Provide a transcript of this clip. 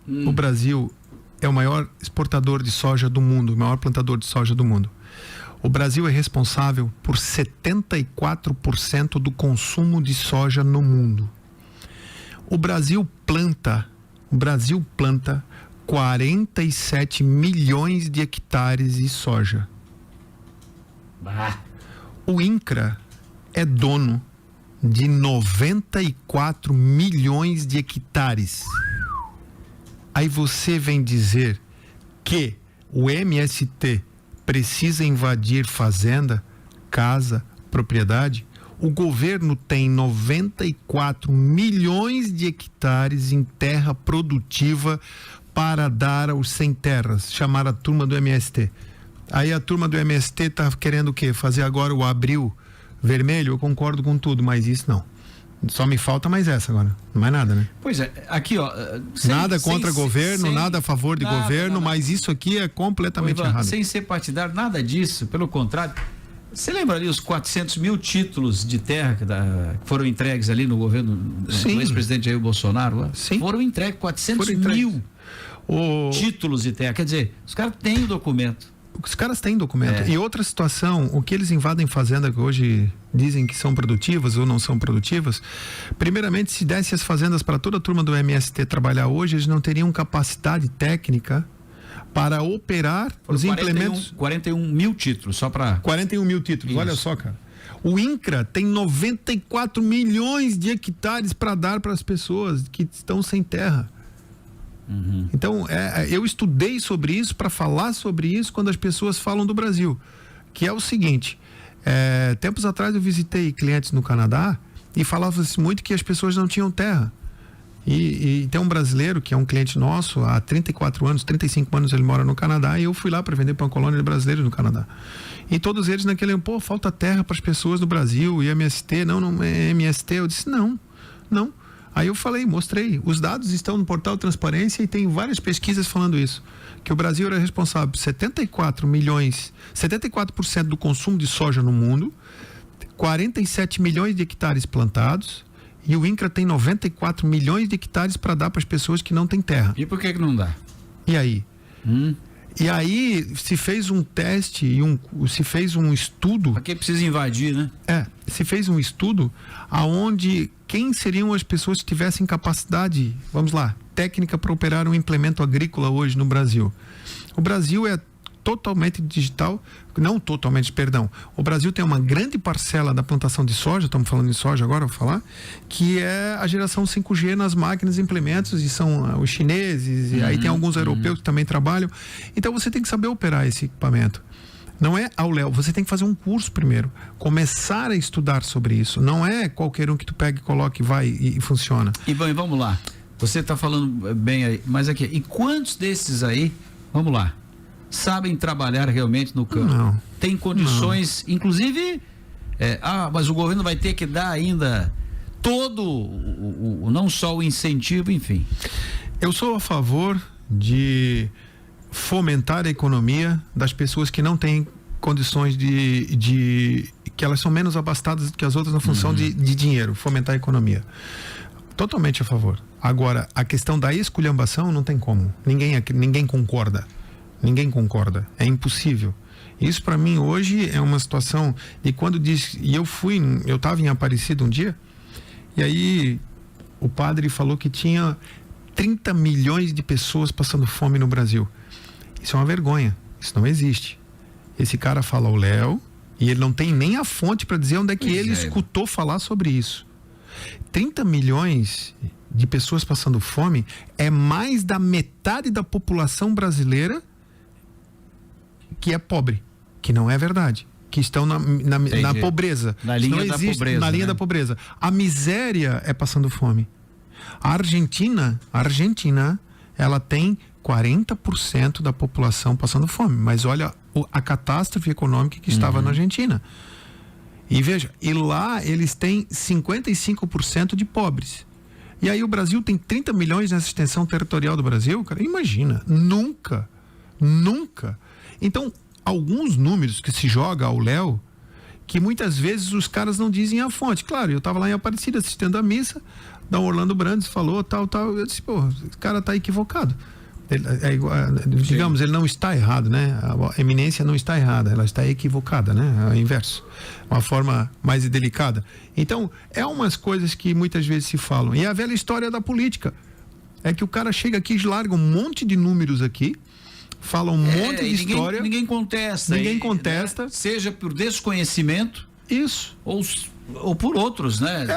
o Brasil é o maior exportador de soja do mundo, o maior plantador de soja do mundo. O Brasil é responsável por 74% do consumo de soja no mundo. O Brasil planta 47 milhões de hectares de soja. O INCRA é dono de 94 milhões de hectares. Aí você vem dizer que o MST precisa invadir fazenda, casa, propriedade. O governo tem 94 milhões de hectares em terra produtiva para dar aos sem terras, chamar a turma do MST. Aí a turma do MST está querendo o quê? Fazer agora o abril vermelho? Eu concordo com tudo, mas isso não. Só me falta mais essa agora. Não mais nada, né? Pois é, aqui ó... nada contra governo, nada a favor de governo, mas isso aqui é completamente errado. Sem ser partidário, nada disso, pelo contrário. Você lembra ali os 400 mil títulos de terra que foram entregues ali no governo do ex-presidente Jair Bolsonaro? Lá? Sim. Foram entregues 400 mil títulos de terra. Quer dizer, os caras têm o documento. Os caras têm documento. E outra situação, o que eles invadem fazenda que hoje dizem que são produtivas ou não são produtivas, primeiramente, se desse as fazendas para toda a turma do MST trabalhar hoje, eles não teriam capacidade técnica para operar os implementos. 41 mil títulos, só para... 41 mil títulos, olha só, cara. O INCRA tem 94 milhões de hectares para dar para as pessoas que estão sem terra. Então, eu estudei sobre isso para falar sobre isso quando as pessoas falam do Brasil, que é o seguinte, tempos atrás eu visitei clientes no Canadá e falava-se muito que as pessoas não tinham terra. E tem um brasileiro que é um cliente nosso, há 34 anos, 35 anos ele mora no Canadá, e eu fui lá para vender para uma colônia de brasileiros no Canadá. E todos eles naquele, falta terra para as pessoas do Brasil, e MST, não é MST. Eu disse, não. Aí eu mostrei, os dados estão no portal Transparência e tem várias pesquisas falando isso, que o Brasil era responsável por 74% do consumo de soja no mundo, 47 milhões de hectares plantados, e o INCRA tem 94 milhões de hectares para dar para as pessoas que não têm terra. E por que não dá? E aí? E aí se fez um teste e se fez um estudo. Para que precisa invadir, né? Se fez um estudo aonde quem seriam as pessoas que tivessem capacidade, vamos lá, técnica para operar um implemento agrícola hoje no Brasil. O Brasil é totalmente digital, não totalmente, perdão. O Brasil tem uma grande parcela da plantação de soja, estamos falando de soja agora, vou falar, que é a geração 5G nas máquinas e implementos, e são os chineses, e aí tem alguns europeus que também trabalham. Então você tem que saber operar esse equipamento. Não é ao léu, você tem que fazer um curso primeiro, começar a estudar sobre isso. Não é qualquer um que tu pega e coloca e vai e funciona. E vamos lá, você está falando bem aí, mas aqui, e quantos desses aí, vamos lá, sabem trabalhar realmente no campo? Não. Tem condições, inclusive, mas o governo vai ter que dar ainda todo, não só o incentivo, enfim. Eu sou a favor de fomentar a economia das pessoas que não têm condições que elas são menos abastadas do que as outras na função de dinheiro, fomentar a economia. Totalmente a favor. Agora, a questão da esculhambação não tem como. Ninguém concorda. Ninguém concorda. É impossível. Isso para mim hoje é uma situação de quando diz, e eu estava em Aparecida um dia, e aí o padre falou que tinha 30 milhões de pessoas passando fome no Brasil. Isso é uma vergonha. Isso não existe. Esse cara fala o Léo e ele não tem nem a fonte para dizer onde é que ele escutou falar sobre isso. 30 milhões de pessoas passando fome é mais da metade da população brasileira que é pobre, que não é verdade, que estão na pobreza. Na linha da pobreza. Na linha da pobreza. A miséria é passando fome. A Argentina, ela tem 40% da população passando fome, mas olha a catástrofe econômica que estava na Argentina. E veja, e lá eles têm 55% de pobres. E aí o Brasil tem 30 milhões nessa extensão territorial do Brasil, cara, imagina, nunca. Então, alguns números que se joga ao léu, que muitas vezes os caras não dizem a fonte. Claro, eu estava lá em Aparecida assistindo a missa, da Orlando Brandes falou tal. Eu disse, pô, o cara tá equivocado. Digamos, ele não está errado, né? A eminência não está errada, ela está equivocada, né? É o inverso, uma forma mais delicada. Então, é umas coisas que muitas vezes se falam. E a velha história da política é que o cara chega aqui e larga um monte de números aqui, fala um monte de história. Ninguém contesta. Ninguém contesta. Né? Seja por desconhecimento. Isso. Ou por outros, né?